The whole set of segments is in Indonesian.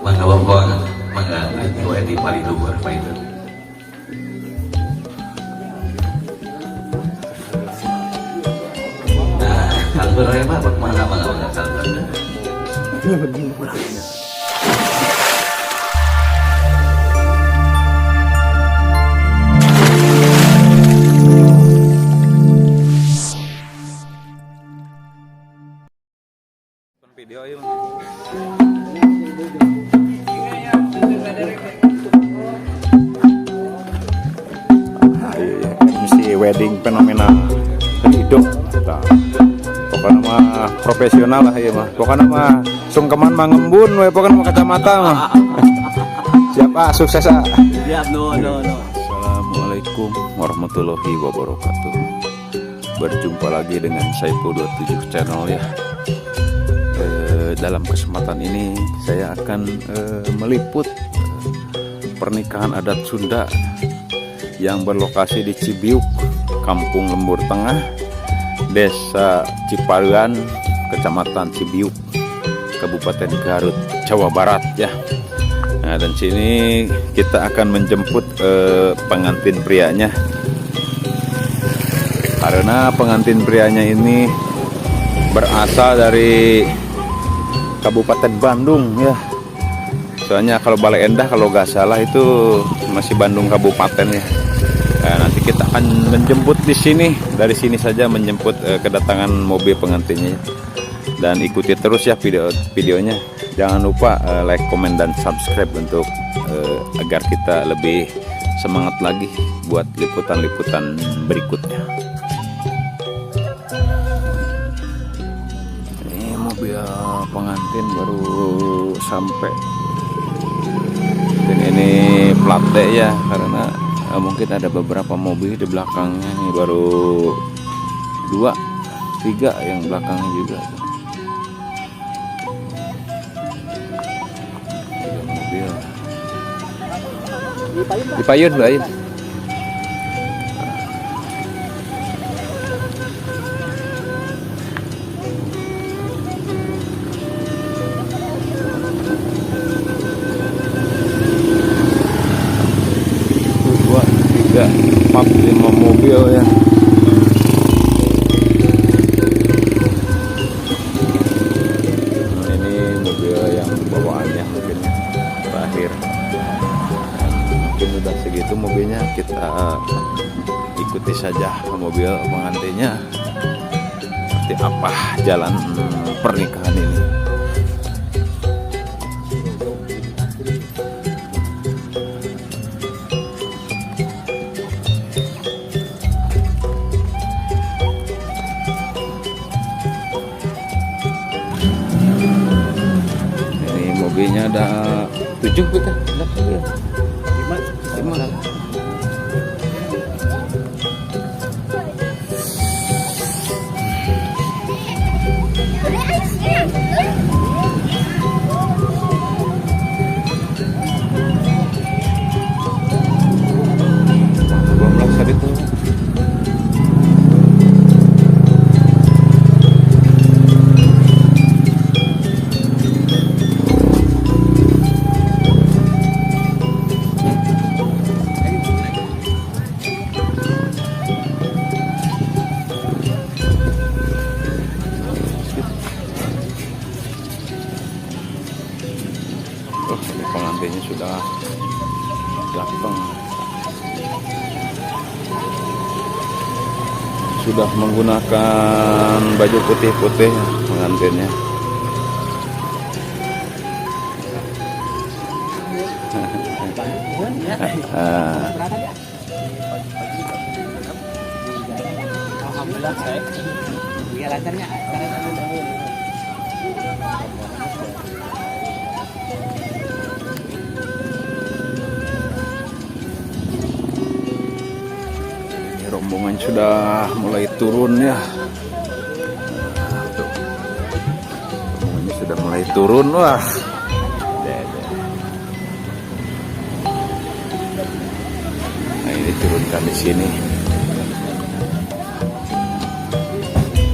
Mangga bongkong, mangga di paling luar apa itu. Nah, kalber ya Pak, mana kalber. Ini begini kurang. Video yuk. MC wedding fenomena hidup. Pokoknya mah profesional lah ya mah. Pokoknya mah sungkeman mah ngembun we pokoknya mah kacamata mah. Siapa sukses ah. Siap, no. Assalamualaikum warahmatullahi wabarakatuh. Berjumpa lagi dengan Saiful 27 channel ya. Dalam kesempatan ini saya akan meliput pernikahan adat Sunda yang berlokasi di Cibiuk, Kampung Lembur Tengah, Desa Ciparuan, Kecamatan Cibiuk, Kabupaten Garut, Jawa Barat ya. Nah, dan sini kita akan menjemput pengantin prianya. Karena pengantin prianya ini berasal dari Kabupaten Bandung ya. Soalnya kalau Bale Endah kalau nggak salah itu masih Bandung Kabupaten ya. Nah, nanti kita akan menjemput di sini. Dari sini saja menjemput kedatangan mobil pengantinnya. Dan ikuti terus ya videonya. Jangan lupa like, komen, dan subscribe untuk agar kita lebih semangat lagi buat liputan-liputan berikutnya. Mobil pengantin baru sampai. Dan ini plat D ya, karena mungkin ada beberapa mobil di belakangnya nih, baru 2, 3 yang belakangnya juga. Mobil Dipayun. Tiga, 4, 5 mobil ya. Nah, ini mobil yang bawaannya mungkin terakhir. Mungkin udah segitu mobilnya, kita ikuti saja mobil pengantinnya. Seperti apa jalan pernikahan ini. Mobilnya ada 7 kita, ada 5. Pengantinnya sudah datang, sudah menggunakan baju putih-putih pengantinnya. Alhamdulillah saya. Biar lancarnya. Rombongan sudah mulai turun ya. Rombongannya sudah mulai turun, wah. Nah, ini turunkan di sini.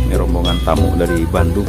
Ini rombongan tamu dari Bandung.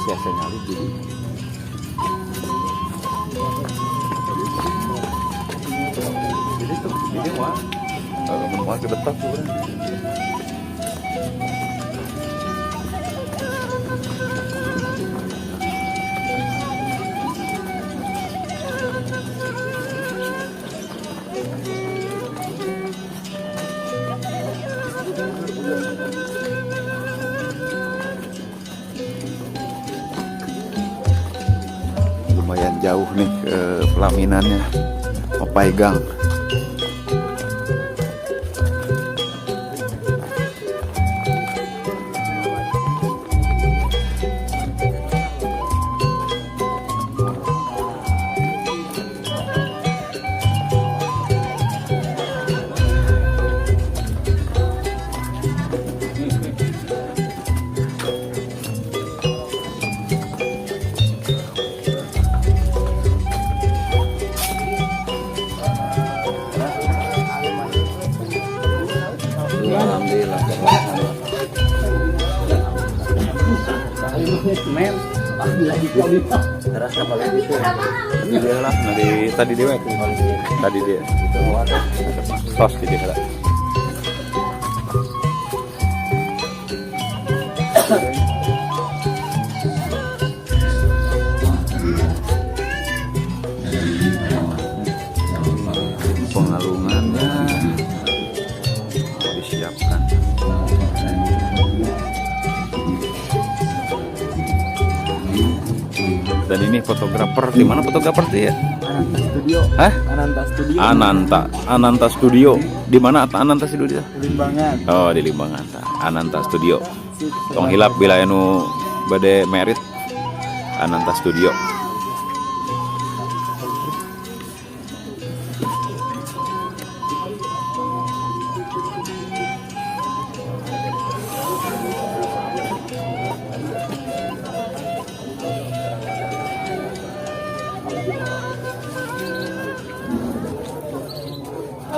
siasa nyali jadi. Jadi tuh, jadi wah, menua ke detak tuh. Lumayan jauh nih ke pelaminannya, Papai Gang. Alhamdulillah. Mem, lagi kau itu. Terus apa lagi itu? Dia lah dari tadi dia itu. Tadi dia. Itu wadah. Tos di dia lah. Pengalungannya disiapkan. Dan ini fotografer, di mana fotografer dia? Ananta Studio. Hah? Ananta Studio. Ananta Studio. Di mana Ananta Studio? Limbangan. Oh, di Limbangan. Ananta Studio. Tong hilap bila anu bade merit Ananta Studio.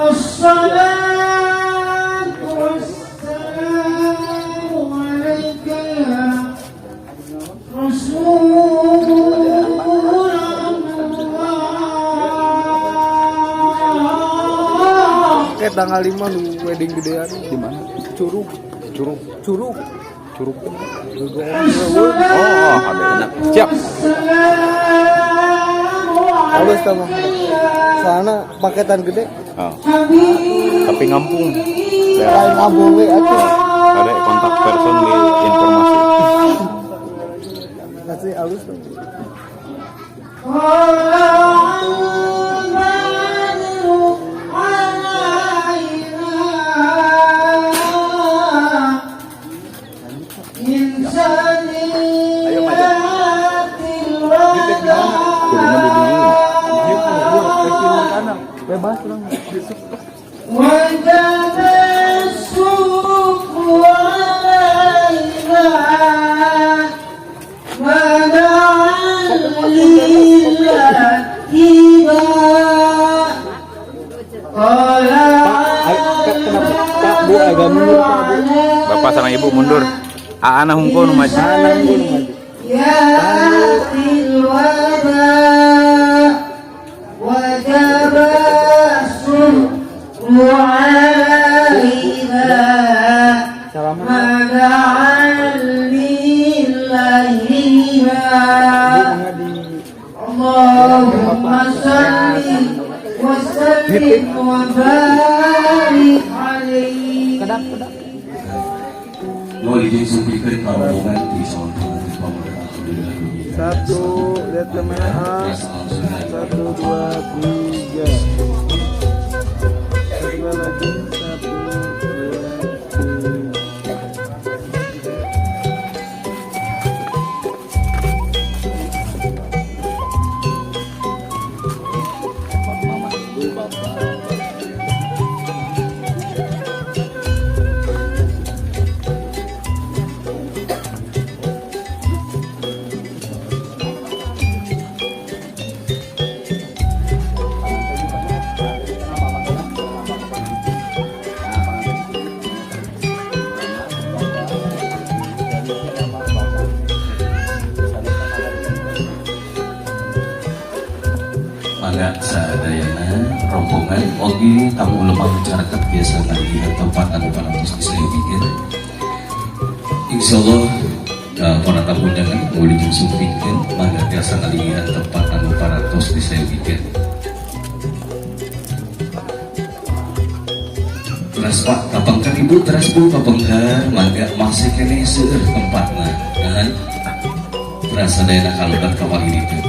الصلاة والسلام عليك يا رسول الله. Kayak tanggal 5 lu wedding gedean Di mana? Curug. Curug. Curug. Curug. الصلاة Oh, ada enak. Siap. Halus sama. Sana paketan gede. Oh. Tapi ngampung. Lain abang we atuh. Ada kontak person di informasi. Kasih halus tuh. Ayo maju. Kurungnya di dulu. Bebas lang. وجب الشكر علينا ونعم لله قال Pak Bu agak mundur Pak Bu. Bapak sama Ibu mundur. Aana hungko nu maju. يا أخي الوداع وجب الشكر علينا ونعم لله اللهم صل وسلم وبارك عليه. Mau izin sampaikan rombongan di samping pemerintah Alhamdulillah. Satu, lihat kamera A. 1, 2, 3. Satu lagi. 1, 2, 3. rombongan ogi tamu lemah masyarakat biasa ngalihan tempat anu parantos disayeukeun. Insyaallah para tamu undangan boleh dijumsukeun mangga biasa ngalihan tempat anu parantos disayeukeun. Teras Pak, kapangkan Ibu, teras Bu, kapangkan mangga masih kene seueur tempatna. Nahan teras sadayana kalubat kawal ini tuh.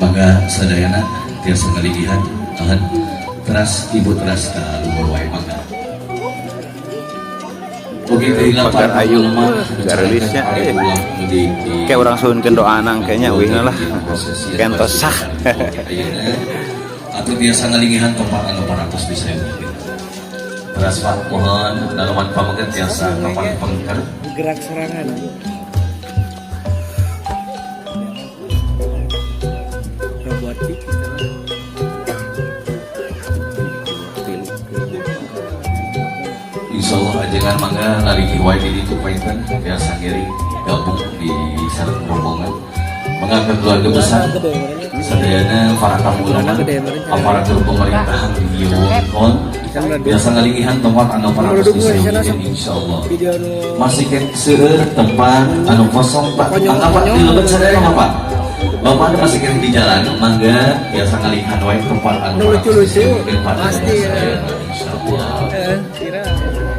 Mangga sadayana tiasa ngaligihan tahan teras Ibu teras ka luhur wae mangga. Oke Pagar ayu gak rilisnya kayak orang suhunkeun doa nang kayaknya wingna lah kentos sah. Atau biasa ngaligihan tempat anu parantos disayeukeun. Teras Pak mohon dalaman pamageun tiasa kapan pengker Gerak serangan. Robotik. Insyaallah ajengan mangga naliki wae di ditu painten biasa ngiring gabung di sareng rombongan mengangkat keluarga besar sadayana para tamu ulama aparatur pemerintahan di Wongkon biasa ngaligihan tempat anu parantos disayeukeun insyaallah masih seueur tempat anu kosong Pak anggapan di leubeut sadaya Bapak Bapak masih kira di jalan mangga biasa ngaligihan wae tempat anu parantos disayeukeun pasti insyaallah.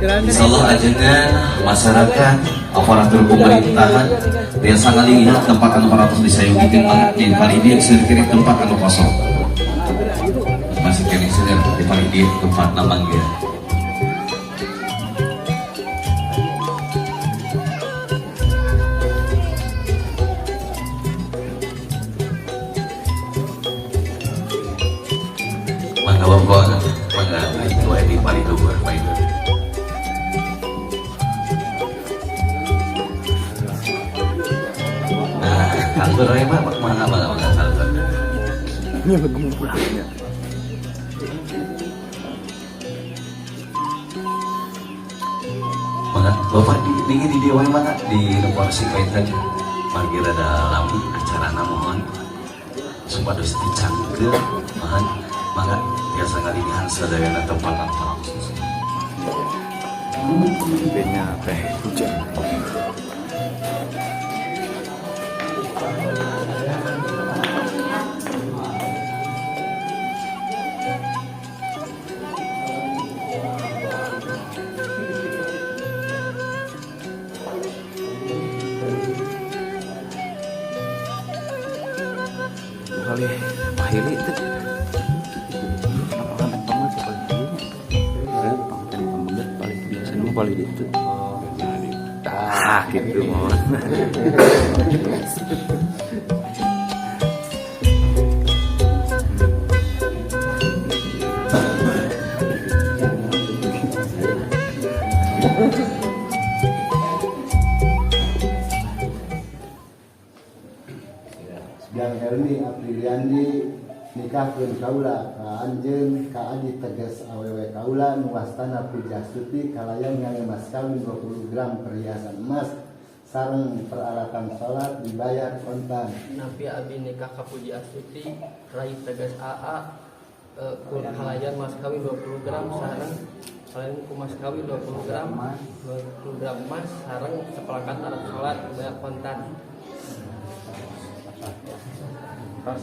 Insyaallah ajengan masyarakat aparatur pemerintahan biasa ngaligihan tempat anu parantos disayeukeun di palidi seueur kiri tempat anu kosong masih kene seueur di palidi tempat mangga. Mangga Bapak mangga itu di palidi luar paling. Kalber ya Pak, mana kalber? Ini bagaimana pulangnya? Mana Bapak di dewa mana di Revolusi Kaitan mangga rada lami acarana mohon supados dicangkeun mohon mangga biasa ngaligihan sadayana tempat parantos. Bandnya teh hujan. Kali pahili itu paling itu gitu mohon. Yang Helmi Apriliandi nikahkeun kaula ka anjeun ka adi tegas awewe kaula nu wastana Pujastuti kalayan ngale mas kawin 20 gram perhiasan emas sareng peralatan salat dibayar kontan. Nabi abi nikah ka Puji Astuti rai tegas AA kalayan mas kawin 20 gram sareng kalian ku mas kawin 20 gram emas sareng seperangkat alat salat dibayar kontan. Ya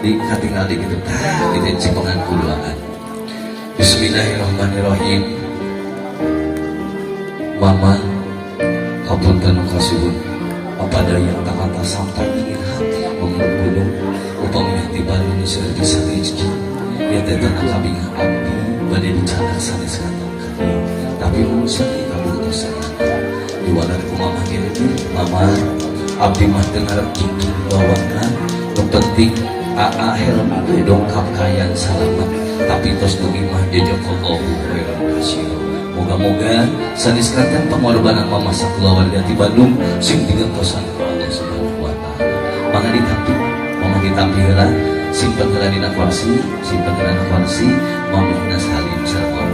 di katingal di gitu kita cikongan kuluangan. Bismillahirrahmanirrahim. Mama hapunten kasuhun apa daya kata sampai ingin hati mengulang gunung upamanya tiba di sudah bisa rezeki ya tetap kabinga abdi badai bicara sanes kantong kami tapi urusan kamu terus di wadah ku mama gitu mama abdi mah dengar kiki bawakan yang penting aa helm ade dongkap kayaan selamat tapi terus dugi mah jazakallahu khairan kasih. Moga-moga sanis kalian pengorbanan mama sakeluarga di Bandung sing digantosan ku Allah Subhanahu wa taala. Mangga ditampi heula simpen heula dina kursi, mamina salim sareng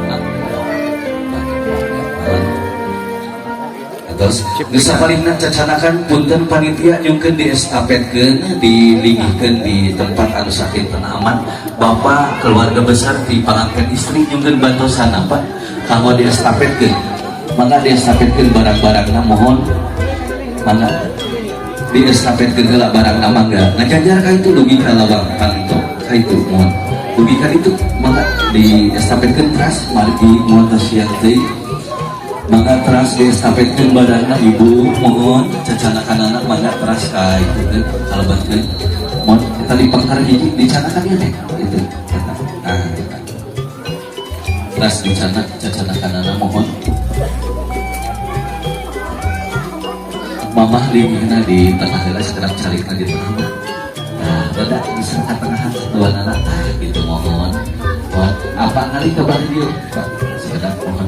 terus bisa palingan cacanakan punten panitia nyungkeun diestafetkeun dilingihkeun di tempat anu saking aman bapak keluarga besar di pangangkat istri nyungkeun bantosan apa kanggo diestafetkeun mangga diestafetkeun barang-barangna mohon mangga diestafetkeun heula barangna mangga ngajajar ka itu dugi ka lawang kanto ka itu mohon dugi ka itu mangga diestafetkeun teras margi mohon tasiang teh mangga teras diestafetkeun barangna ibu mohon cacanakan anak mangga teras ka itu teh kalebatkeun mohon kita dipangkar hiji dicanakan ya teh itu nah teras dicanakan anak mohon mamah lingihna di tengah heula sekedap carita di tengah nah dadak bisa ka tengahan dua anak gitu mohon apa kali coba dia sekedap mohon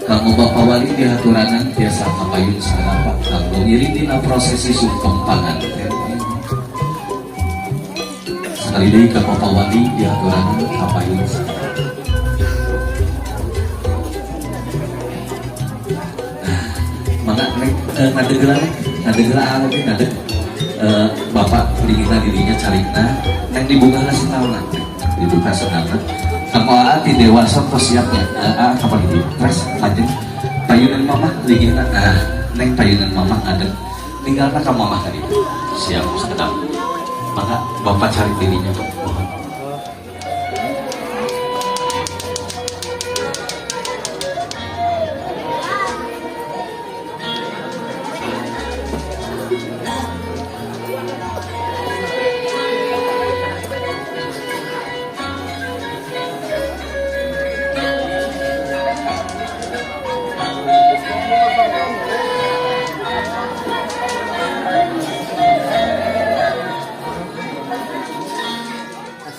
kamu bapak wali di haturanan biasa kapayun sarapa kamu ngiring dina prosesi sungkem pangan sekali deui ka bapak wali di haturanan kapayun sarapa mangga ngadegeula lagi bapak lingina dirinya carita neng dibuka lah setahun dibuka setahun kamu hati dewasa persiapnya kapal ini terus lanjut payunan mama lingina neng payunan mama ngadeg tinggalkan ke mama tadi siap sedap maka bapak cari dirinya mohon.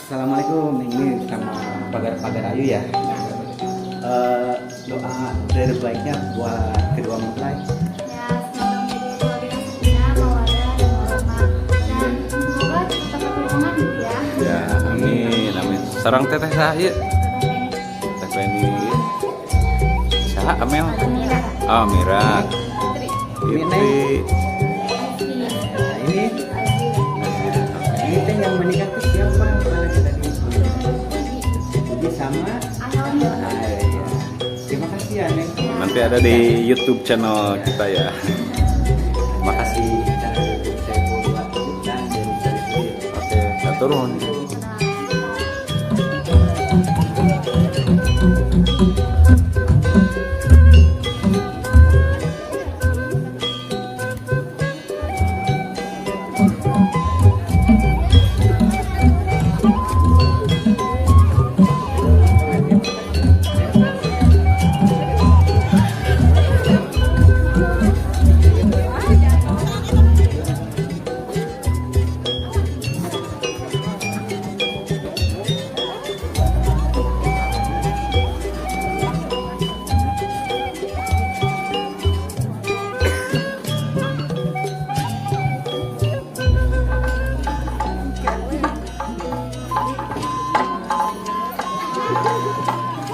Assalamualaikum, ini sama pagar ayu ya. Doa terbaiknya buat kedua mempelai. Ya, semoga menjadi keluarga sakinah, mawaddah, dan semoga tetap berhubungan gitu ya. Ya, amin. Sarang teteh saya. Teh Feni. Saha Amel? Oh, Mira. Fitri. Nah, ini teh yang menikah itu siapa? Kalau kita di Puji sama. Alhamdulillah. Iya. Terima kasih ya, Neng. Nanti ada di YouTube channel kita ya. Makasih channel YouTube saya buat dan dari Oke, kita turun.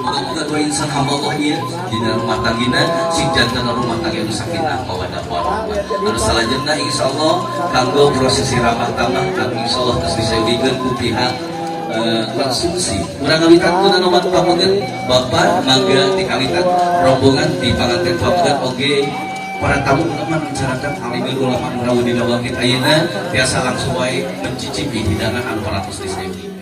Moga-moga dua insan hamba Allah ieu dina rumah tanggina sing jantan rumah tangga sakinah mawaddah warahmah. Anu salajengna insyaallah kanggo prosesi ramah tamah kami insyaallah geus disebutkeun ku pihak konsumsi. Urang ngawitan kuna nomor pamugeun Bapak mangga dikawitan rombongan di panganten pamugeun oge para tamu ulama masyarakat alimil ulama nurawudin waqit ayeuna biasa langsung wae mencicipi hidangan anu 400 ribu.